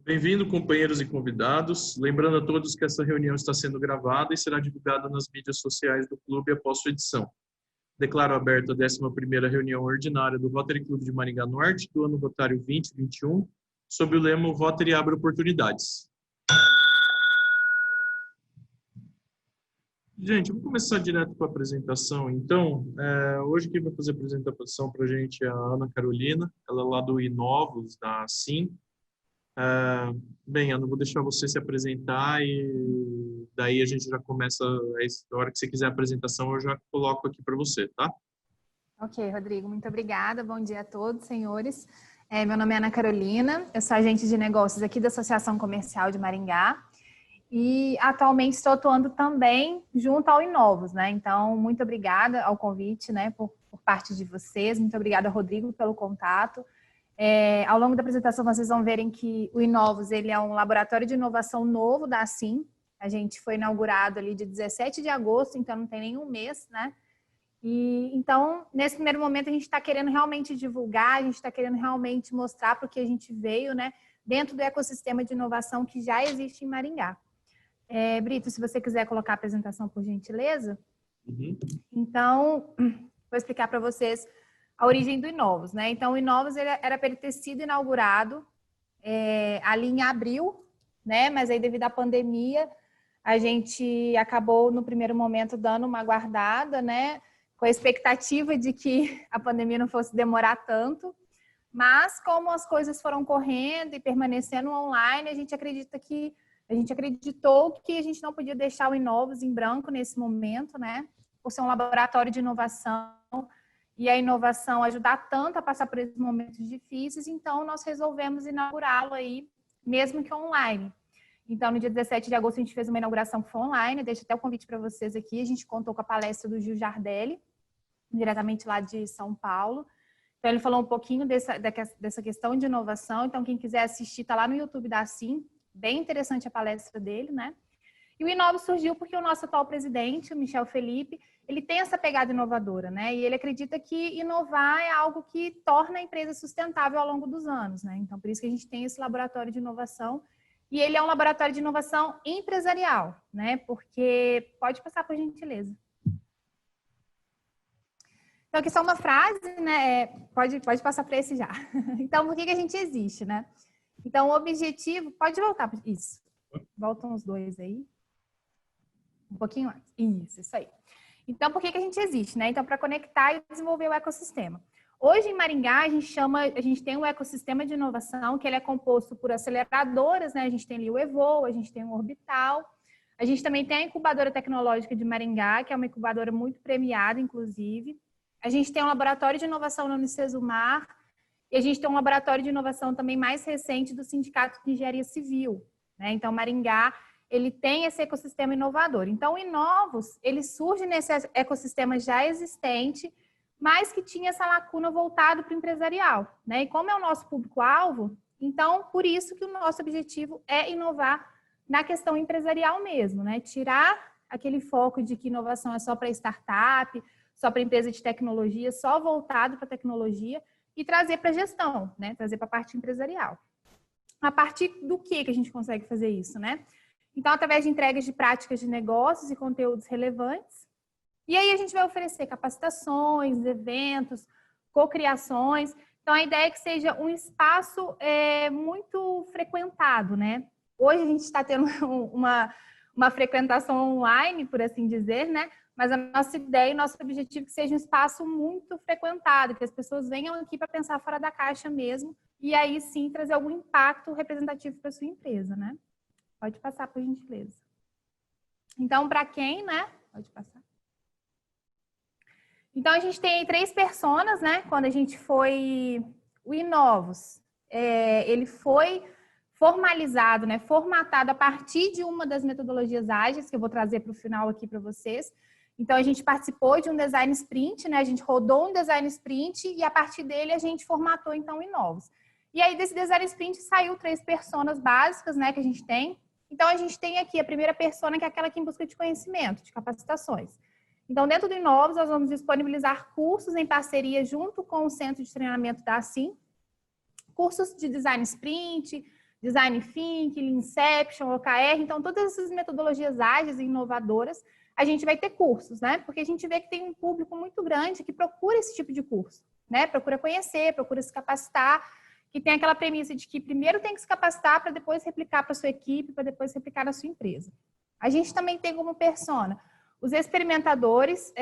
Bem-vindo, companheiros e convidados. Lembrando a todos que essa reunião está sendo gravada e será divulgada nas mídias sociais do clube após sua edição. Declaro aberta a 11ª reunião ordinária do Rotary Clube de Maringá Norte, do ano rotário 2021, sob o lema Rotary abre oportunidades. Gente, vamos começar direto com a apresentação. Então, hoje quem vai fazer a apresentação para a gente é a Ana Carolina, ela é lá do Inovos, da Sim. Bem, Ana, vou deixar você se apresentar e daí a gente já começa, a hora que você quiser a apresentação eu já coloco aqui para você, tá? Ok, Rodrigo, muito obrigada. Bom dia a todos, senhores. Meu nome é Ana Carolina, eu sou agente de negócios aqui da Associação Comercial de Maringá e atualmente estou atuando também junto ao Inovos, né? Então, muito obrigada ao convite, né, por parte de vocês. Muito obrigada, Rodrigo, pelo contato. Ao longo da apresentação, vocês vão verem que o Inovos ele é um laboratório de inovação novo da Assim. A gente foi inaugurado ali de 17 de agosto, então não tem nenhum mês, né? E então, nesse primeiro momento, a gente está querendo realmente divulgar, a gente está querendo realmente mostrar para o que a gente veio, né? Dentro do ecossistema de inovação que já existe em Maringá. Brito, se você quiser colocar a apresentação, por gentileza. Então, vou explicar para vocês a origem do Inovos, né? Então, o Inovos era para ele ter sido inaugurado ali em abril, né? Mas aí, devido à pandemia, a gente acabou, no primeiro momento, dando uma guardada, né? Com a expectativa de que a pandemia não fosse demorar tanto. Mas, como as coisas foram correndo e permanecendo online, a gente acreditou que a gente não podia deixar o Inovos em branco nesse momento, né? Por ser um laboratório de inovação e a inovação ajudar tanto a passar por esses momentos difíceis, então nós resolvemos inaugurá-lo aí, mesmo que online. Então, no dia 17 de agosto, a gente fez uma inauguração que foi online, deixo até o convite para vocês aqui, a gente contou com a palestra do Gil Jardelli, diretamente lá de São Paulo. Então, ele falou um pouquinho dessa questão de inovação, então quem quiser assistir, está lá no YouTube da Assim, bem interessante a palestra dele, né? E o Inovos surgiu porque o nosso atual presidente, o Michel Felipe, ele tem essa pegada inovadora, né? E ele acredita que inovar é algo que torna a empresa sustentável ao longo dos anos, né? Então, por isso que a gente tem esse laboratório de inovação. E ele é um laboratório de inovação empresarial, né? Porque... Pode passar, por gentileza. Então, aqui só uma frase, né? Pode passar para esse já. Então, por que a gente existe, né? Então, o objetivo... Pode voltar. Isso. Voltam os dois aí. Um pouquinho antes. Isso aí. Então, por que a gente existe, né? Então, para conectar e desenvolver o ecossistema. Hoje, em Maringá, a gente tem um ecossistema de inovação que ele é composto por aceleradoras, né? A gente tem ali o Evo, a gente tem o Orbital. A gente também tem a Incubadora Tecnológica de Maringá, que é uma incubadora muito premiada, inclusive. A gente tem um laboratório de inovação no Unicesumar. E a gente tem um laboratório de inovação também mais recente do Sindicato de Engenharia Civil, né? Então, Maringá, ele tem esse ecossistema inovador. Então, o Inovos, ele surge nesse ecossistema já existente, mas que tinha essa lacuna voltada para o empresarial, né? E como é o nosso público-alvo, então, por isso que o nosso objetivo é inovar na questão empresarial mesmo, né? Tirar aquele foco de que inovação é só para startup, só para empresa de tecnologia, só voltado para tecnologia e trazer para a gestão, né? Trazer para a parte empresarial. A partir do que a gente consegue fazer isso, né? Então, através de entregas de práticas de negócios e conteúdos relevantes. E aí a gente vai oferecer capacitações, eventos, cocriações. Então, a ideia é que seja um espaço muito frequentado, né? Hoje a gente está tendo uma frequentação online, por assim dizer, né? Mas a nossa ideia e nosso objetivo é que seja um espaço muito frequentado, que as pessoas venham aqui para pensar fora da caixa mesmo, e aí sim trazer algum impacto representativo para a sua empresa, né? Pode passar, por gentileza. Então, para quem, né? Pode passar. Então, a gente tem 3 personas, né? Quando a gente foi... O Inovos, ele foi formalizado, né? Formatado a partir de uma das metodologias ágeis, que eu vou trazer para o final aqui para vocês. Então, a gente participou de um design sprint, né? A gente rodou um design sprint e, a partir dele, a gente formatou, então, o Inovos. E aí, desse design sprint, saiu 3 personas básicas, né? Que a gente tem. Então, a gente tem aqui a primeira persona, que é aquela que em busca de conhecimento, de capacitações. Então, dentro do Inovos, nós vamos disponibilizar cursos em parceria junto com o Centro de Treinamento da Assim, cursos de design sprint, Design Thinking, Lean Inception, OKR. Então, todas essas metodologias ágeis e inovadoras, a gente vai ter cursos, né? Porque a gente vê que tem um público muito grande que procura esse tipo de curso, né? Procura conhecer, procura se capacitar, que tem aquela premissa de que primeiro tem que se capacitar para depois replicar para a sua equipe, para depois replicar na sua empresa. A gente também tem como persona os experimentadores,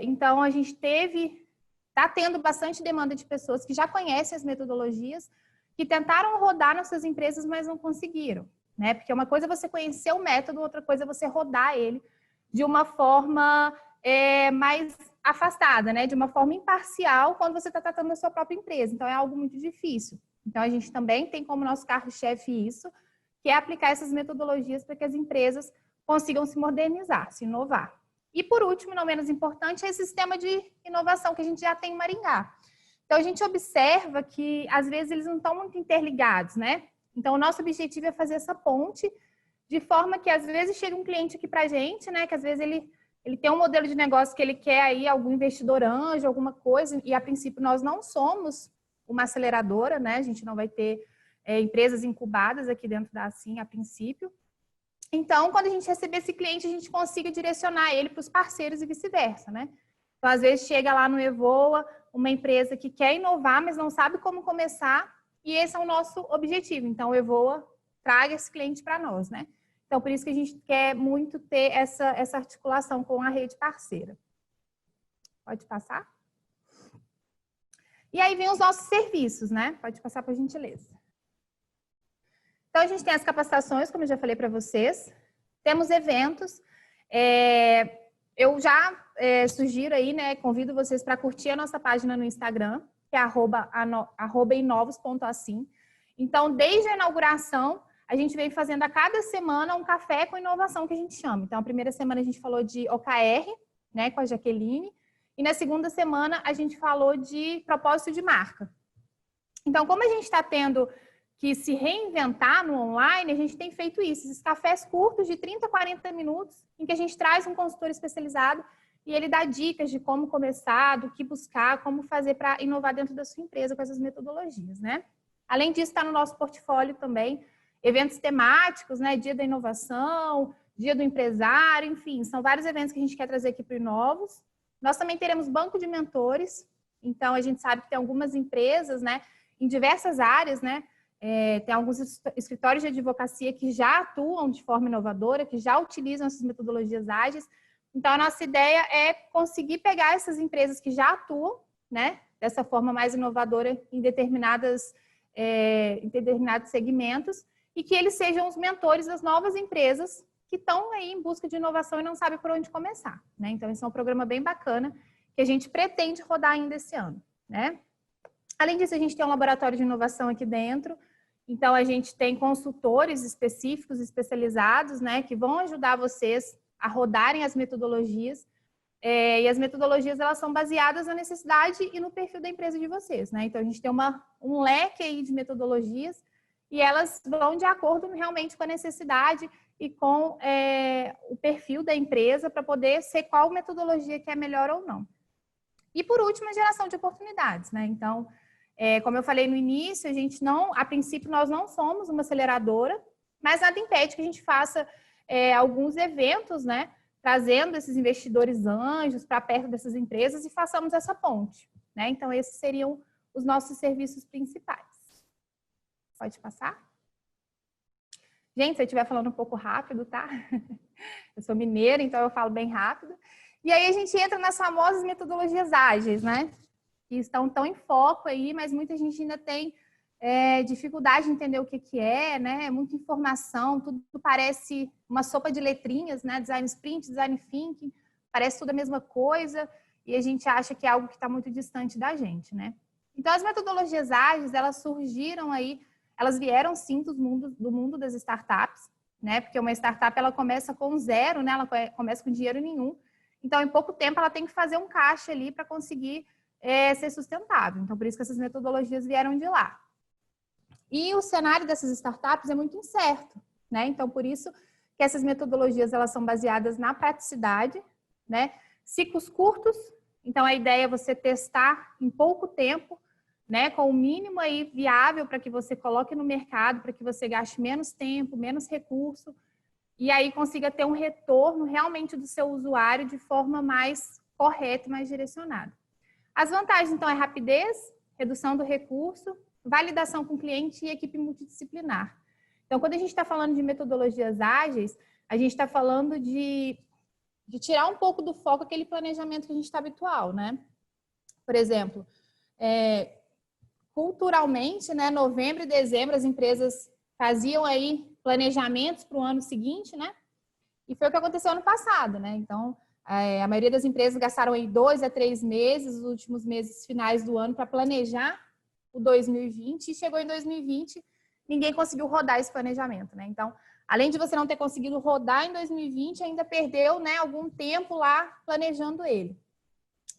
então a gente está tendo bastante demanda de pessoas que já conhecem as metodologias, que tentaram rodar nas suas empresas, mas não conseguiram, né? Porque uma coisa é você conhecer o método, outra coisa é você rodar ele de uma forma mais afastada, né? De uma forma imparcial quando você está tratando da sua própria empresa. Então, é algo muito difícil. Então, a gente também tem como nosso carro-chefe isso, que é aplicar essas metodologias para que as empresas consigam se modernizar, se inovar. E, por último, não menos importante, é esse sistema de inovação que a gente já tem em Maringá. Então, a gente observa que, às vezes, eles não estão muito interligados, né? Então, o nosso objetivo é fazer essa ponte de forma que, às vezes, chega um cliente aqui para a gente, né? Que, às vezes, ele tem um modelo de negócio que ele quer aí, algum investidor anjo, alguma coisa, e, a princípio, nós não somos uma aceleradora, né? A gente não vai ter empresas incubadas aqui dentro da Assim, a princípio. Então, quando a gente receber esse cliente, a gente consiga direcionar ele para os parceiros e vice-versa, né? Então, às vezes, chega lá no Evoa uma empresa que quer inovar, mas não sabe como começar, e esse é o nosso objetivo. Então, o Evoa traga esse cliente para nós, né? Então, por isso que a gente quer muito ter essa articulação com a rede parceira. Pode passar? E aí vem os nossos serviços, né? Pode passar, por gentileza. Então, a gente tem as capacitações, como eu já falei para vocês. Temos eventos. Eu já sugiro aí, né? Convido vocês para curtir a nossa página no Instagram, que é @inovos.assim. Então, desde a inauguração, a gente vem fazendo a cada semana um café com inovação, que a gente chama. Então, a primeira semana a gente falou de OKR, né, com a Jaqueline. E na segunda semana a gente falou de propósito de marca. Então, como a gente está tendo que se reinventar no online, a gente tem feito isso. Esses cafés curtos de 30, 40 minutos, em que a gente traz um consultor especializado e ele dá dicas de como começar, do que buscar, como fazer para inovar dentro da sua empresa com essas metodologias, né? Além disso, está no nosso portfólio também eventos temáticos, né? Dia da inovação, Dia do empresário, enfim, são vários eventos que a gente quer trazer aqui para o Inovos. Nós também teremos banco de mentores, então a gente sabe que tem algumas empresas, né? Em diversas áreas, né? Tem alguns escritórios de advocacia que já atuam de forma inovadora, que já utilizam essas metodologias ágeis. Então, a nossa ideia é conseguir pegar essas empresas que já atuam, né? Dessa forma mais inovadora em determinados segmentos, e que eles sejam os mentores das novas empresas que estão aí em busca de inovação e não sabem por onde começar, né? Então, esse é um programa bem bacana que a gente pretende rodar ainda esse ano, né? Além disso, a gente tem um laboratório de inovação aqui dentro. Então, a gente tem consultores específicos, especializados, né? Que vão ajudar vocês a rodarem as metodologias. E as metodologias, elas são baseadas na necessidade e no perfil da empresa de vocês, né? Então, a gente tem um leque aí de metodologias e elas vão de acordo realmente com a necessidade e com o perfil da empresa para poder ser qual metodologia que é melhor ou não. E, por último, a geração de oportunidades, né? Então, como eu falei no início, a princípio, nós não somos uma aceleradora, mas nada impede que a gente faça alguns eventos, né? Trazendo esses investidores anjos para perto dessas empresas e façamos essa ponte, né? Então, esses seriam os nossos serviços principais. Pode passar? Gente, se eu estiver falando um pouco rápido, tá? Eu sou mineira, então eu falo bem rápido. E aí a gente entra nas famosas metodologias ágeis, né? Que estão tão em foco aí, mas muita gente ainda tem dificuldade de entender o que é, né? Muita informação, tudo parece uma sopa de letrinhas, né? Design Sprint, Design Thinking, parece tudo a mesma coisa e a gente acha que é algo que está muito distante da gente, né? Então, as metodologias ágeis, elas surgiram aí, elas vieram sim do mundo das startups, né? Porque uma startup, ela começa com zero, né? Ela começa com dinheiro nenhum. Então, em pouco tempo, ela tem que fazer um caixa ali para conseguir ser sustentável. Então, por isso que essas metodologias vieram de lá. E o cenário dessas startups é muito incerto, né? Então, por isso que essas metodologias, elas são baseadas na praticidade, né? Ciclos curtos. Então, a ideia é você testar em pouco tempo né, com o mínimo aí viável para que você coloque no mercado, para que você gaste menos tempo, menos recurso, e aí consiga ter um retorno realmente do seu usuário de forma mais correta e mais direcionada. As vantagens, então, é rapidez, redução do recurso, validação com o cliente e equipe multidisciplinar. Então, quando a gente está falando de metodologias ágeis, a gente está falando de tirar um pouco do foco aquele planejamento que a gente está habitual, né? Por exemplo, culturalmente, né, novembro e dezembro, as empresas faziam aí planejamentos para o ano seguinte, né? E foi o que aconteceu ano passado, né? Então, a maioria das empresas gastaram aí 2 a 3 meses, os últimos meses finais do ano, para planejar o 2020, e chegou em 2020, ninguém conseguiu rodar esse planejamento, né? Então, além de você não ter conseguido rodar em 2020, ainda perdeu, né, algum tempo lá planejando ele.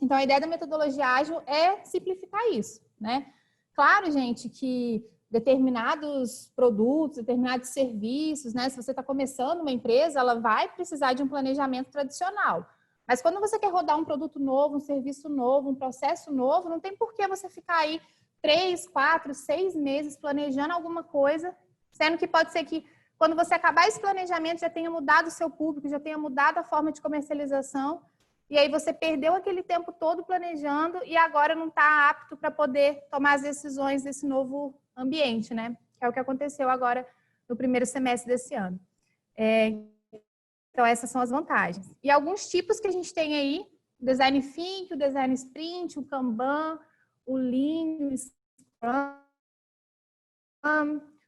Então, a ideia da metodologia ágil é simplificar isso, né? Claro, gente, que determinados produtos, determinados serviços, né? Se você está começando uma empresa, ela vai precisar de um planejamento tradicional. Mas quando você quer rodar um produto novo, um serviço novo, um processo novo, não tem por que você ficar aí 3, 4, 6 meses planejando alguma coisa, sendo que pode ser que quando você acabar esse planejamento já tenha mudado o seu público, já tenha mudado a forma de comercialização, e aí você perdeu aquele tempo todo planejando e agora não está apto para poder tomar as decisões desse novo ambiente, né? Que é o que aconteceu agora no primeiro semestre desse ano. Então, essas são as vantagens. E alguns tipos que a gente tem aí, o Design Think, o Design Sprint, o Kanban, o Lean, o Scrum,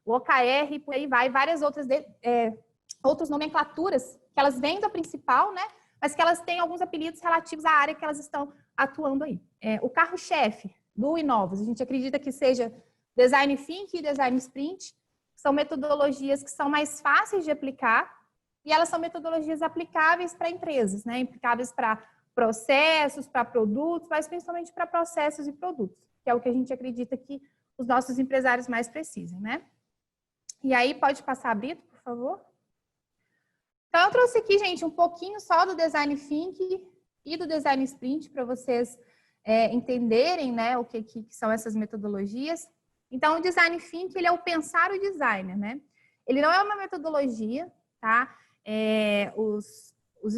o OKR, por aí vai, várias outras nomenclaturas, que elas vêm da principal, né? Mas que elas têm alguns apelidos relativos à área que elas estão atuando aí. O carro-chefe do Inovos, a gente acredita que seja Design Think e Design Sprint, são metodologias que são mais fáceis de aplicar e elas são metodologias aplicáveis para empresas, né? Aplicáveis para processos, para produtos, mas principalmente para processos e produtos, que é o que a gente acredita que os nossos empresários mais precisam, né? E aí, pode passar, Brito, por favor? Então, eu trouxe aqui, gente, um pouquinho só do Design Think e do Design Sprint para vocês entenderem, né, o que são essas metodologias. Então, o Design Think, ele é o pensar o designer, né? Ele não é uma metodologia, tá? Os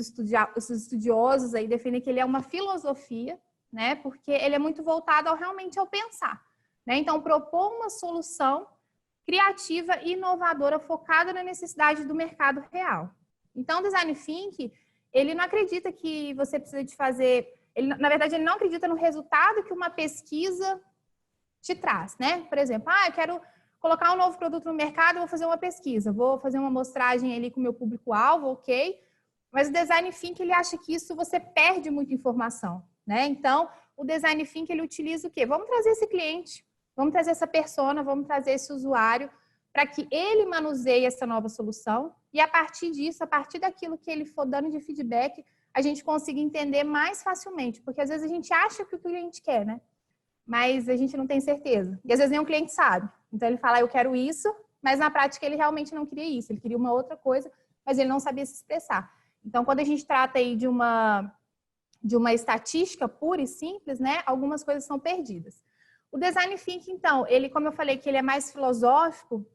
estudiosos aí definem que ele é uma filosofia, né? Porque ele é muito voltado realmente ao pensar, né? Então, propor uma solução criativa e inovadora focada na necessidade do mercado real. Então, o Design Think, ele não acredita que você precisa de fazer... na verdade, ele não acredita no resultado que uma pesquisa te traz, né? Por exemplo, eu quero colocar um novo produto no mercado, vou fazer uma pesquisa, vou fazer uma amostragem ali com o meu público-alvo, ok? Mas o Design Think, ele acha que isso você perde muita informação, né? Então, o Design Think, ele utiliza o quê? Vamos trazer esse cliente, vamos trazer essa persona, vamos trazer esse usuário para que ele manuseie essa nova solução e a partir disso, a partir daquilo que ele for dando de feedback, a gente consiga entender mais facilmente, porque às vezes a gente acha que o cliente quer, né? Mas a gente não tem certeza. E às vezes nem o cliente sabe. Então ele fala, eu quero isso, mas na prática ele realmente não queria isso, ele queria uma outra coisa, mas ele não sabia se expressar. Então quando a gente trata aí de uma estatística pura e simples, né, algumas coisas são perdidas. O Design Thinking, então, ele, como eu falei que ele é mais filosófico,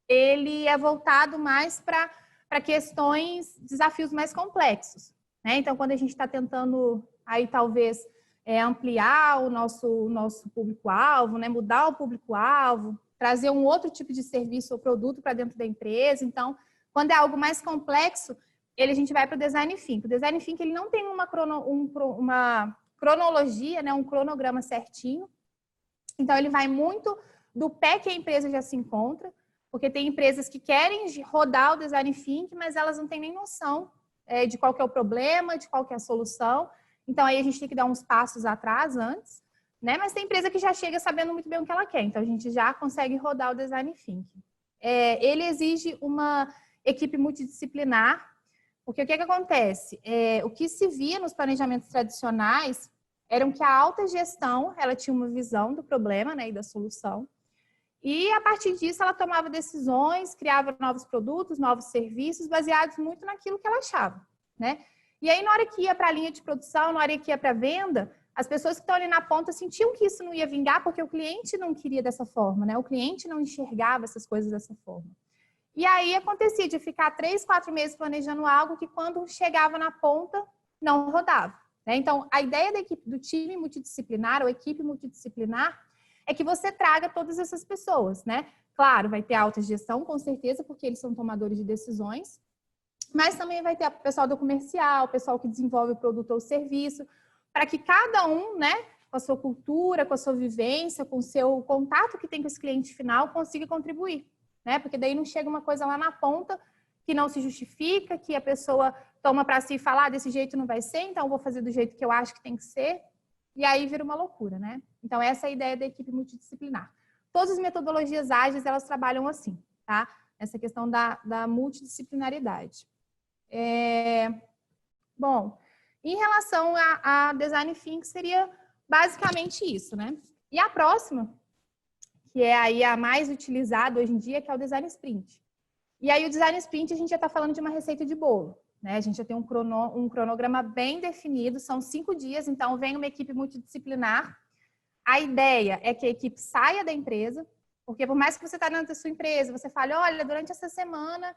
ele é voltado mais para questões, desafios mais complexos, né? Então, quando a gente está tentando aí talvez ampliar o nosso público-alvo, né? Mudar o público-alvo, trazer um outro tipo de serviço ou produto para dentro da empresa. Então, quando é algo mais complexo, a gente vai para o Design Thinking. O Design Thinking ele não tem uma cronologia, né? Um cronograma certinho. Então, ele vai muito do pé que a empresa já se encontra, porque tem empresas que querem rodar o Design Thinking, mas elas não têm nem noção de qual que é o problema, de qual que é a solução. Então, aí a gente tem que dar uns passos atrás antes, né? Mas tem empresa que já chega sabendo muito bem o que ela quer. Então, a gente já consegue rodar o Design Thinking. Ele exige uma equipe multidisciplinar, porque o que acontece? O que se via nos planejamentos tradicionais eram que a alta gestão, ela tinha uma visão do problema, né, e da solução. E, a partir disso, ela tomava decisões, criava novos produtos, novos serviços, baseados muito naquilo que ela achava, né? E aí, na hora que ia para a linha de produção, na hora que ia para a venda, as pessoas que estão ali na ponta sentiam que isso não ia vingar porque o cliente não queria dessa forma, né? O cliente não enxergava essas coisas dessa forma. E aí acontecia de ficar 3, 4 meses planejando algo que quando chegava na ponta não rodava, né? Então, a ideia da equipe, do time multidisciplinar ou equipe multidisciplinar é que você traga todas essas pessoas, né? Claro, vai ter alta gestão, com certeza, porque eles são tomadores de decisões, mas também vai ter o pessoal do comercial, o pessoal que desenvolve o produto ou serviço, para que cada um, né, com a sua cultura, com a sua vivência, com o seu contato que tem com esse cliente final, consiga contribuir, né? Porque daí não chega uma coisa lá na ponta que não se justifica, que a pessoa toma para si e fala, desse jeito não vai ser, então eu vou fazer do jeito que eu acho que tem que ser, e aí vira uma loucura, né? Então essa é a ideia da equipe multidisciplinar. Todas as metodologias ágeis, elas trabalham assim, tá? Essa questão da multidisciplinaridade. Bom, em relação a design thinking, seria basicamente isso, né? E a próxima, que é aí a mais utilizada hoje em dia, que é o design sprint. E aí o design sprint, a gente já está falando de uma receita de bolo, né? A gente já tem um cronograma bem definido, são 5 dias, então vem uma equipe multidisciplinar. A ideia é que a equipe saia da empresa, porque por mais que você está dentro da sua empresa, você fale, olha, durante essa semana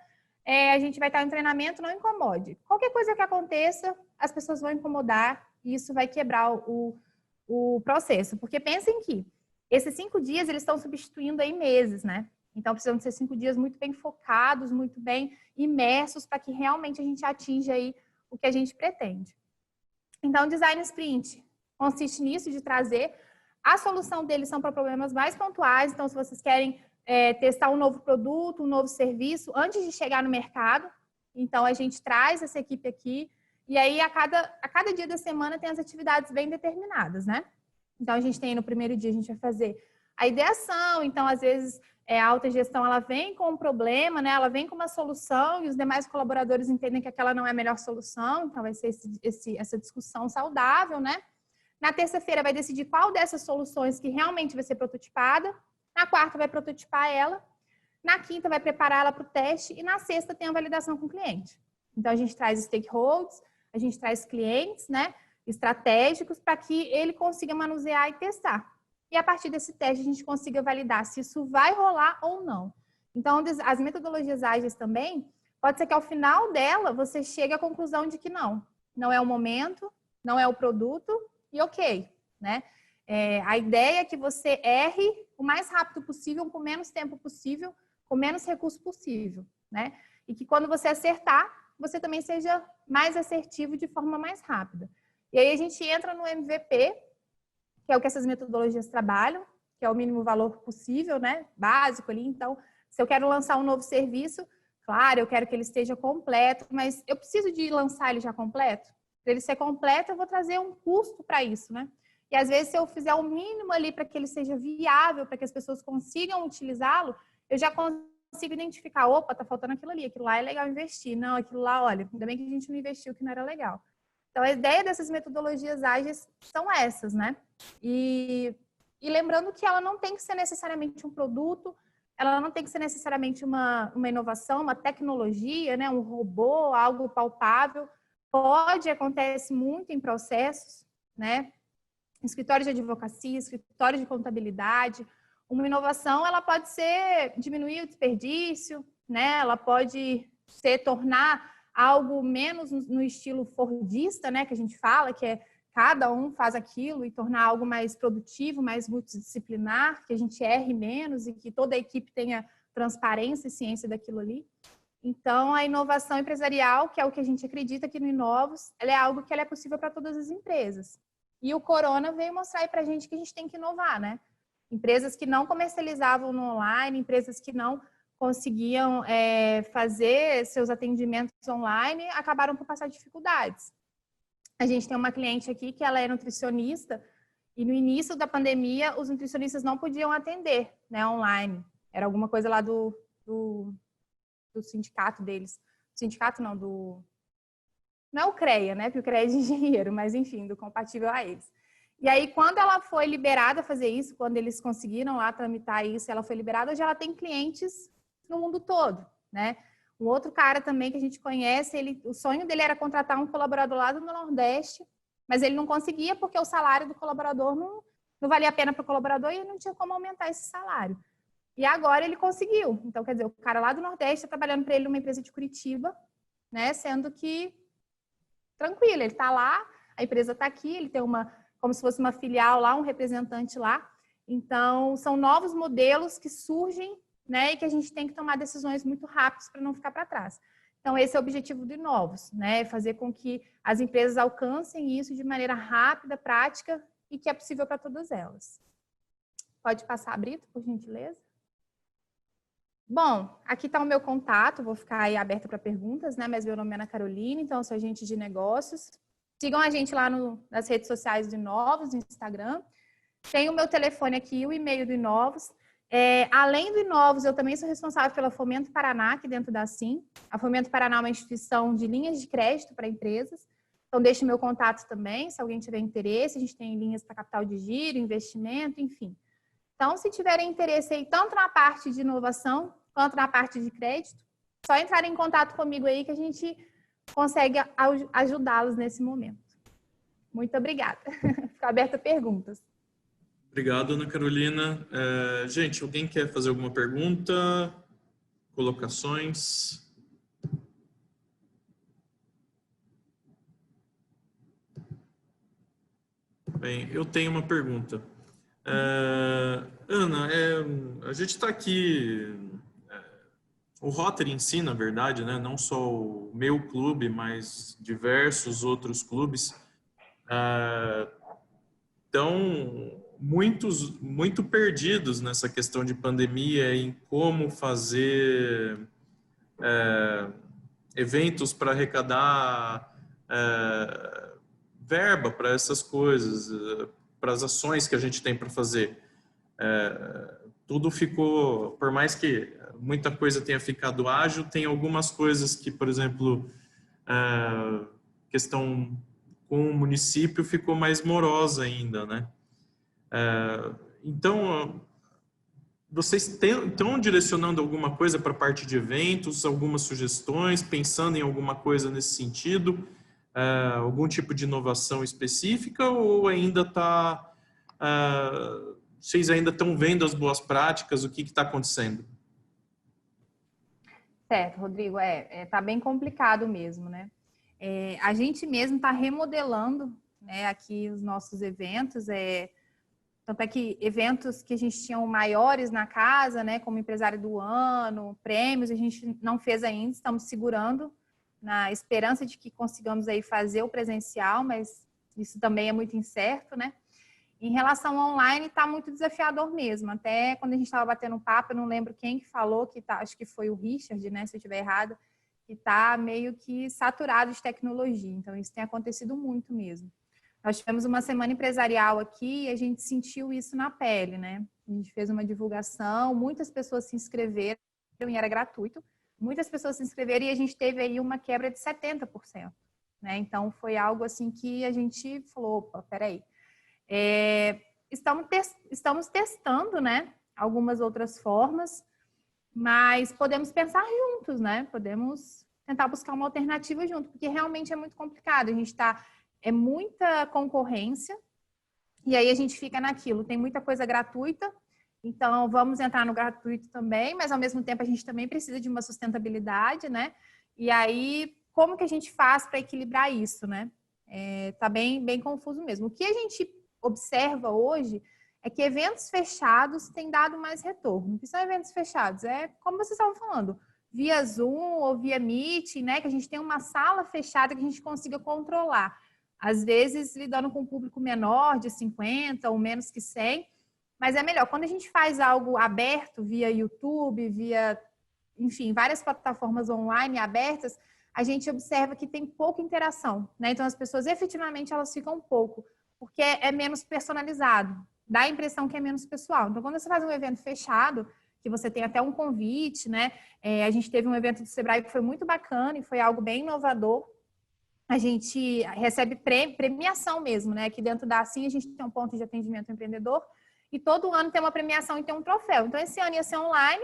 a gente vai estar em treinamento, não incomode. Qualquer coisa que aconteça, as pessoas vão incomodar e isso vai quebrar o processo. Porque pensem que esses 5 dias, eles estão substituindo aí meses, né? Então, precisam ser 5 dias muito bem focados, muito bem imersos, para que realmente a gente atinja aí o que a gente pretende. Então, o design sprint consiste nisso, de trazer a solução deles são para problemas mais pontuais. Então, se vocês querem testar um novo produto, um novo serviço, antes de chegar no mercado, então a gente traz essa equipe aqui, e aí a cada dia da semana tem as atividades bem determinadas, né? Então, a gente tem no primeiro dia, a gente vai fazer a ideação, então, às vezes, a alta gestão, ela vem com um problema, né? Ela vem com uma solução e os demais colaboradores entendem que aquela não é a melhor solução, então vai ser essa discussão saudável, né? Na terça-feira vai decidir qual dessas soluções que realmente vai ser prototipada. Na quarta vai prototipar ela. Na quinta vai preparar ela para o teste. E na sexta tem a validação com o cliente. Então, a gente traz stakeholders, a gente traz clientes, né, estratégicos para que ele consiga manusear e testar. E a partir desse teste a gente consiga validar se isso vai rolar ou não. Então, as metodologias ágeis também, pode ser que ao final dela você chegue à conclusão de que não é o momento, não é o produto, e ok, né? A ideia é que você erre o mais rápido possível, com menos tempo possível, com menos recurso possível, né? E que quando você acertar, você também seja mais assertivo de forma mais rápida. E aí a gente entra no MVP, que é o que essas metodologias trabalham, que é o mínimo valor possível, né? Básico ali. Então, se eu quero lançar um novo serviço, claro, eu quero que ele esteja completo, mas eu preciso de lançar ele já completo? Para ele ser completo, eu vou trazer um custo para isso, né? E às vezes, se eu fizer o mínimo ali para que ele seja viável, para que as pessoas consigam utilizá-lo, eu já consigo identificar, opa, tá faltando aquilo lá é legal investir. Não, aquilo lá, olha, ainda bem que a gente não investiu, que não era legal. Então, a ideia dessas metodologias ágeis são essas, né? E lembrando que ela não tem que ser necessariamente um produto, ela não tem que ser necessariamente uma inovação, uma tecnologia, né? Um robô, algo palpável. Acontece muito em processos, né? Escritórios de advocacia, escritórios de contabilidade. Uma inovação, ela pode ser diminuir o desperdício, né? Ela pode tornar algo menos no estilo fordista, né? Que a gente fala, que é cada um faz aquilo, e tornar algo mais produtivo, mais multidisciplinar, que a gente erre menos e que toda a equipe tenha transparência e ciência daquilo ali. Então, a inovação empresarial, que é o que a gente acredita aqui no Inovos, ela é algo que ela é possível para todas as empresas. E o Corona veio mostrar aí para a gente que a gente tem que inovar, né? Empresas que não comercializavam no online, empresas que não conseguiam fazer seus atendimentos online, acabaram por passar dificuldades. A gente tem uma cliente aqui que ela é nutricionista e no início da pandemia os nutricionistas não podiam atender, né, online. Era alguma coisa lá do sindicato deles. Sindicato não, não é o CREA, né? Porque o CREA é de engenheiro, mas enfim, do compatível a eles. E aí, quando ela foi liberada a fazer isso, quando eles conseguiram lá tramitar isso, ela foi liberada, hoje ela tem clientes no mundo todo, né? Um outro cara também que a gente conhece, o sonho dele era contratar um colaborador lá do Nordeste mas ele não conseguia porque o salário do colaborador não valia a pena para o colaborador e ele não tinha como aumentar esse salário. E agora ele conseguiu. Então, quer dizer, o cara lá do Nordeste está trabalhando para ele numa empresa de Curitiba, né? Sendo que tranquilo, ele está lá, a empresa está aqui, ele tem como se fosse uma filial lá, um representante lá. Então, são novos modelos que surgem, né? E que a gente tem que tomar decisões muito rápidas para não ficar para trás. Então, esse é o objetivo do Inovos, né? Fazer com que as empresas alcancem isso de maneira rápida, prática e que é possível para todas elas. Pode passar, Brito, por gentileza? Bom, aqui está o meu contato, vou ficar aí aberta para perguntas, né? Mas meu nome é Ana Carolina, então eu sou agente de negócios. Sigam a gente lá nas redes sociais do Inovos, no Instagram. Tem o meu telefone aqui, o e-mail do Inovos. Além do Inovos, eu também sou responsável pela Fomento Paraná, aqui dentro da Assim. A Fomento Paraná é uma instituição de linhas de crédito para empresas. Então, deixe meu contato também, se alguém tiver interesse. A gente tem linhas para capital de giro, investimento, enfim. Então, se tiverem interesse aí, tanto na parte de inovação, quanto na parte de crédito, só entrar em contato comigo aí que a gente consegue ajudá-los nesse momento. Muito obrigada. Fico aberta a perguntas. Obrigado, Ana Carolina. Gente, alguém quer fazer alguma pergunta? Colocações? Bem, eu tenho uma pergunta. Ana, a gente está aqui, o Rotary em si, na verdade, né, não só o meu clube, mas diversos outros clubes, estão muito perdidos nessa questão de pandemia, em como fazer eventos para arrecadar verba para essas coisas, para as ações que a gente tem para fazer. Tudo ficou, por mais que muita coisa tenha ficado ágil, tem algumas coisas que, por exemplo, questão com o município ficou mais morosa ainda, né? Então, vocês estão direcionando alguma coisa para a parte de eventos, algumas sugestões, pensando em alguma coisa nesse sentido? Algum tipo de inovação específica ou ainda está... vocês ainda estão vendo as boas práticas? O que está acontecendo? Certo, Rodrigo. Tá bem complicado mesmo, né? A gente mesmo está remodelando, né, aqui os nossos eventos. Tanto é que eventos que a gente tinha maiores na casa, né, como empresário do ano, prêmios, a gente não fez ainda, estamos segurando na esperança de que consigamos aí fazer o presencial, mas isso também é muito incerto, né? Em relação ao online, está muito desafiador mesmo. Até quando a gente estava batendo um papo, eu não lembro quem que falou, acho que foi o Richard, né, se eu estiver errado, que está meio que saturado de tecnologia. Então, isso tem acontecido muito mesmo. Nós tivemos uma semana empresarial aqui e a gente sentiu isso na pele, né? A gente fez uma divulgação, muitas pessoas se inscreveram e era gratuito. Muitas pessoas se inscreveram e a gente teve aí uma quebra de 70%, né? Então, foi algo assim que a gente falou, opa, peraí. Estamos testando, né? Algumas outras formas, mas podemos pensar juntos, né? Podemos tentar buscar uma alternativa junto, porque realmente é muito complicado. A gente é muita concorrência e aí a gente fica naquilo. Tem muita coisa gratuita, então vamos entrar no gratuito também, mas ao mesmo tempo a gente também precisa de uma sustentabilidade, né? E aí, como que a gente faz para equilibrar isso, né? Tá bem confuso mesmo. O que a gente observa hoje é que eventos fechados têm dado mais retorno. O que são eventos fechados? Como vocês estavam falando, via Zoom ou via Meet, né? Que a gente tem uma sala fechada que a gente consiga controlar. Às vezes, lidando com um público menor, de 50 ou menos que 100, mas é melhor. Quando a gente faz algo aberto, via YouTube, via, enfim, várias plataformas online abertas, a gente observa que tem pouca interação, né? Então, as pessoas, efetivamente, elas ficam pouco, porque é menos personalizado. Dá a impressão que é menos pessoal. Então, quando você faz um evento fechado, que você tem até um convite, né? A gente teve um evento do Sebrae que foi muito bacana e foi algo bem inovador. A gente recebe premiação mesmo, né? Aqui dentro da Assim, a gente tem um ponto de atendimento ao empreendedor e todo ano tem uma premiação e tem um troféu. Então, esse ano ia ser online.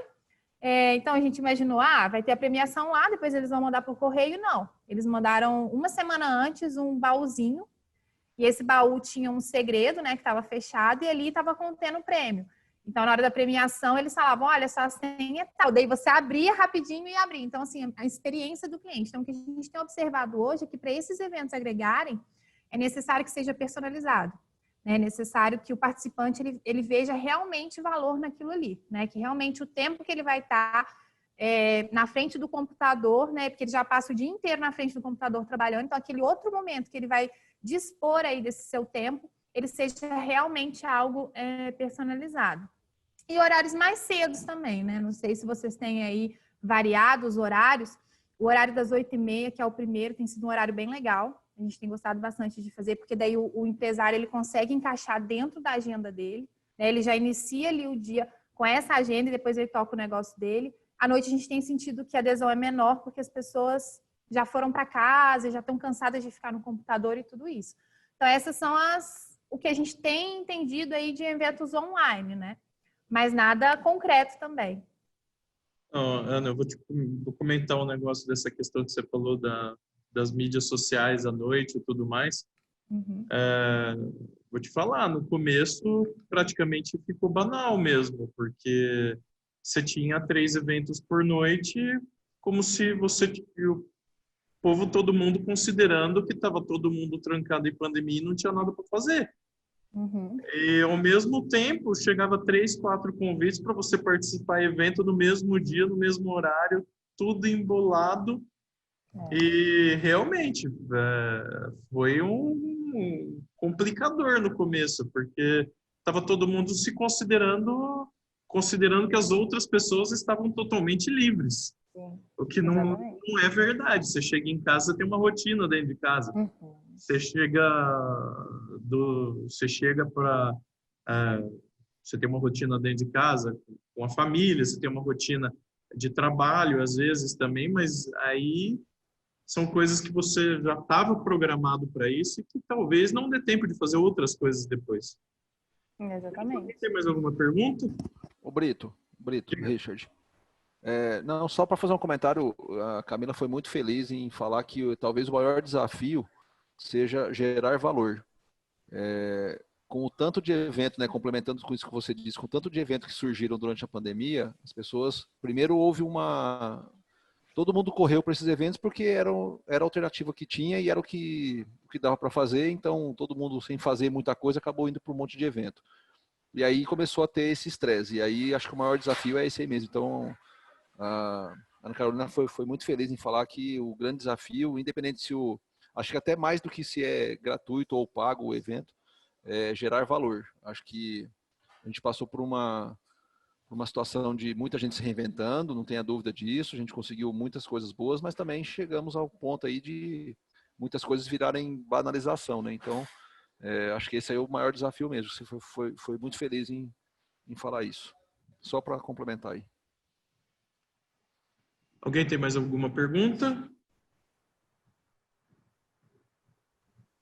Então, a gente imaginou, vai ter a premiação lá, depois eles vão mandar por correio. Não, eles mandaram uma semana antes um baúzinho e esse baú tinha um segredo, né, que estava fechado, e ali estava contendo o prêmio. Então, na hora da premiação, eles falavam, olha, sua senha é tal. Daí você abria rapidinho e abria. Então, assim, a experiência do cliente. Então, o que a gente tem observado hoje é que para esses eventos agregarem, é necessário que seja personalizado. Né? É necessário que o participante ele veja realmente valor naquilo ali. Né? Que realmente o tempo que ele vai estar na frente do computador, né? Porque ele já passa o dia inteiro na frente do computador trabalhando. Então, aquele outro momento que ele vai dispor aí desse seu tempo, ele seja realmente algo personalizado. E horários mais cedos também, né? Não sei se vocês têm aí variado os horários. O horário das 8h30, que é o primeiro, tem sido um horário bem legal. A gente tem gostado bastante de fazer, porque daí o empresário ele consegue encaixar dentro da agenda dele, né? Ele já inicia ali o dia com essa agenda e depois ele toca o negócio dele. À noite a gente tem sentido que a adesão é menor, porque as pessoas já foram para casa, já estão cansadas de ficar no computador e tudo isso. Então, essas são o que a gente tem entendido aí de eventos online, né? Mas nada concreto também. Ana, eu vou comentar um negócio dessa questão que você falou das mídias sociais à noite e tudo mais. Uhum. Vou te falar, no começo praticamente ficou banal mesmo, porque você tinha 3 eventos por noite, como se o povo, todo mundo considerando que estava todo mundo trancado em pandemia e não tinha nada para fazer. Uhum. E, ao mesmo tempo, chegava 3, 4 convites para você participar do evento no mesmo dia, no mesmo horário, tudo embolado. E, realmente, foi um complicador no começo, porque estava todo mundo se considerando que as outras pessoas estavam totalmente livres. Sim, O que não é verdade. Você chega em casa, tem uma rotina dentro de casa. Uhum. Você chega para você tem uma rotina dentro de casa com a família, você tem uma rotina de trabalho às vezes também, mas aí são coisas que você já estava programado para isso e que talvez não dê tempo de fazer outras coisas depois. Exatamente. Tem mais alguma pergunta? O Brito, Richard. Não, só para fazer um comentário, a Camila foi muito feliz em falar que talvez o maior desafio seja gerar valor. Com o tanto de evento, né, complementando com isso que você disse, com o tanto de eventos que surgiram durante a pandemia, as pessoas, primeiro houve todo mundo correu para esses eventos porque era a alternativa que tinha e era o que dava para fazer, então todo mundo sem fazer muita coisa acabou indo para um monte de evento. E aí começou a ter esse estresse, e aí acho que o maior desafio é esse aí mesmo. Então, a Ana Carolina foi muito feliz em falar que o grande desafio, independente acho que até mais do que se é gratuito ou pago o evento, é gerar valor. Acho que a gente passou por uma situação de muita gente se reinventando, não tenha dúvida disso, a gente conseguiu muitas coisas boas, mas também chegamos ao ponto aí de muitas coisas virarem banalização, né? Então, acho que esse aí é o maior desafio mesmo. Você foi muito feliz em falar isso. Só para complementar aí. Alguém tem mais alguma pergunta?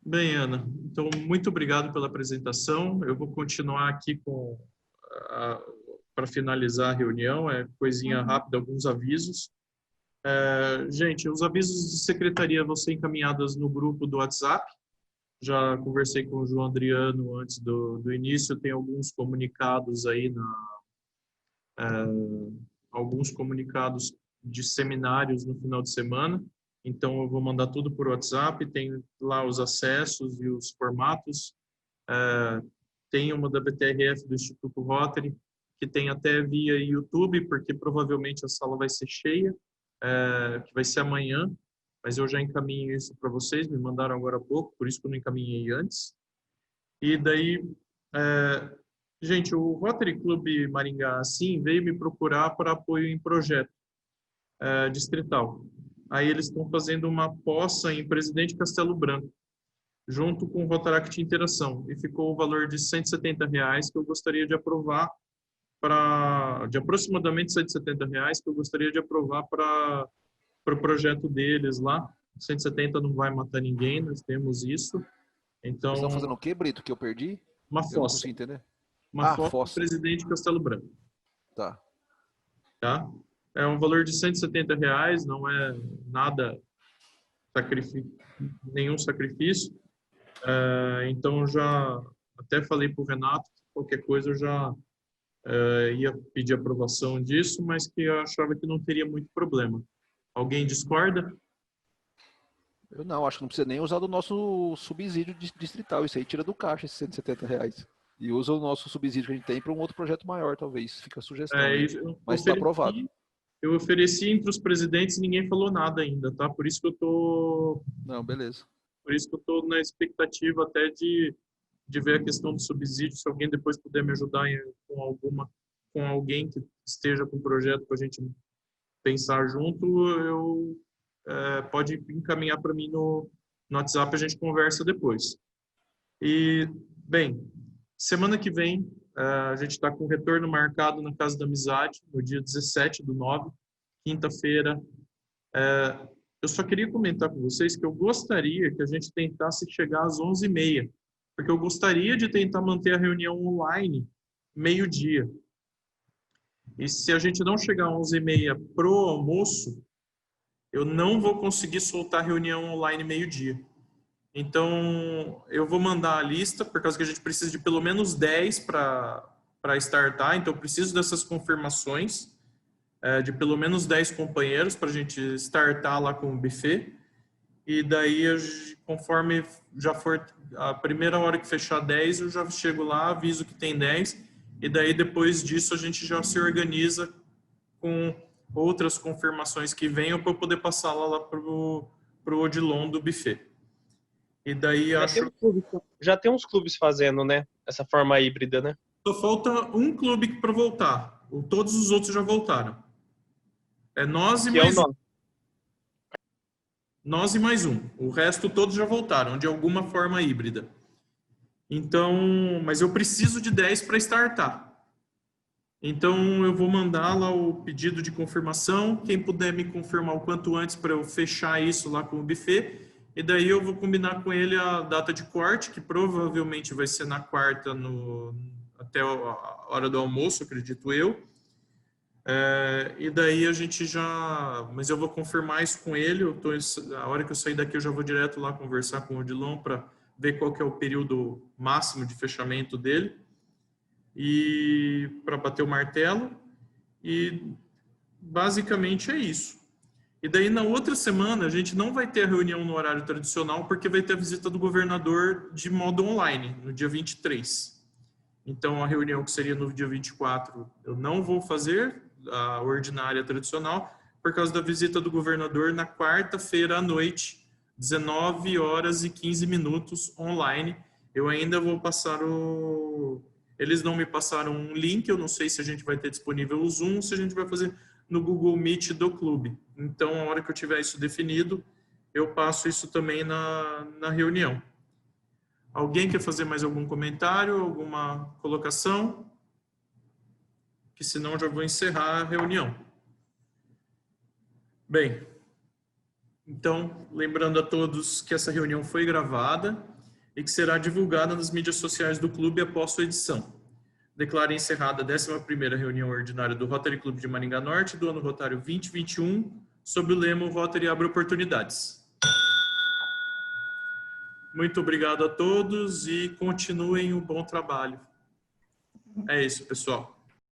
Bem, Ana, então muito obrigado pela apresentação. Eu vou continuar aqui para finalizar a reunião, coisinha rápida, alguns avisos. Gente, os avisos de secretaria vão ser encaminhados no grupo do WhatsApp. Já conversei com o João Adriano antes do início, tem alguns comunicados aí, alguns comunicados de seminários no final de semana. Então, eu vou mandar tudo por WhatsApp, tem lá os acessos e os formatos. Tem uma da BTRF, do Instituto Rotary, que tem até via YouTube, porque provavelmente a sala vai ser cheia, que vai ser amanhã, mas eu já encaminho isso para vocês, me mandaram agora há pouco, por isso que eu não encaminhei antes. E daí, gente, o Rotary Club Maringá, assim, veio me procurar para apoio em projeto distrital. Aí eles estão fazendo uma poça em Presidente Castelo Branco, junto com o Rotaract Interação, e ficou o valor de R$170 que eu gostaria de aprovar de aproximadamente R$170 que eu gostaria de aprovar para o projeto deles lá. 170 não vai matar ninguém, nós temos isso. Então, vocês estão fazendo o quê, Brito, que eu perdi? Uma Eu não fossa. consegui entender. Uma fossa do Fossa. Presidente Castelo Branco. Tá. É um valor de R$170, não é nada nenhum sacrifício. Então, já até falei para o Renato que qualquer coisa eu já ia pedir aprovação disso, mas que eu achava que não teria muito problema. Alguém discorda? Eu não, acho que não precisa nem usar do nosso subsídio distrital. Isso aí tira do caixa esses R$ 170. E usa o nosso subsídio que a gente tem para um outro projeto maior, talvez. Fica a sugestão. Mas está aprovado. Eu ofereci entre os presidentes e ninguém falou nada ainda, tá? Por isso que eu tô... Não, beleza. Por isso que eu tô na expectativa até de ver a questão do subsídio. Se alguém depois puder me ajudar com alguém que esteja com o projeto para a gente pensar junto, pode encaminhar para mim no WhatsApp, a gente conversa depois. E, bem, semana que vem, a gente está com o retorno marcado na Casa da Amizade, no dia 17/9, quinta-feira. Eu só queria comentar com vocês que eu gostaria que a gente tentasse chegar às 11h30, porque eu gostaria de tentar manter a reunião online meio-dia. E se a gente não chegar às 11h30 pro almoço, eu não vou conseguir soltar a reunião online meio-dia. Então, eu vou mandar a lista, por causa que a gente precisa de pelo menos 10 para startar, então eu preciso dessas confirmações, de pelo menos 10 companheiros para a gente startar lá com o buffet. E daí, conforme já for a primeira hora que fechar 10, eu já chego lá, aviso que tem 10, e daí depois disso a gente já se organiza com outras confirmações que venham para eu poder passar lá pro Odilon do buffet. E daí já tem uns clubes fazendo, né? Essa forma híbrida, né? Só falta um clube para voltar. Todos os outros já voltaram. É nós e mais um. Nós e mais um. O resto todos já voltaram, de alguma forma híbrida. Então, mas eu preciso de 10 para startar. Então, eu vou mandar lá o pedido de confirmação. Quem puder me confirmar o quanto antes para eu fechar isso lá com o buffet. E daí eu vou combinar com ele a data de corte, que provavelmente vai ser na quarta, até a hora do almoço, acredito eu. E daí a gente já... Mas eu vou confirmar isso com ele. A hora que eu sair daqui, eu já vou direto lá conversar com o Odilon para ver qual que é o período máximo de fechamento dele. E para bater o martelo. E basicamente é isso. E daí, na outra semana, a gente não vai ter a reunião no horário tradicional, porque vai ter a visita do governador de modo online, no dia 23. Então, a reunião que seria no dia 24, eu não vou fazer, a ordinária tradicional, por causa da visita do governador na quarta-feira à noite, 19h15, online. Eu ainda vou passar Eles não me passaram um link, eu não sei se a gente vai ter disponível o Zoom, se a gente vai fazer no Google Meet do clube. Então, a hora que eu tiver isso definido, eu passo isso também na reunião. Alguém quer fazer mais algum comentário, alguma colocação? Que senão eu já vou encerrar a reunião. Bem, então, lembrando a todos que essa reunião foi gravada e que será divulgada nas mídias sociais do clube após sua edição. Declaro encerrada a 11ª reunião ordinária do Rotary Clube de Maringá Norte do ano rotário 2021, sob o lema "O Rotary abre oportunidades". Muito obrigado a todos e continuem o bom trabalho. É isso, pessoal.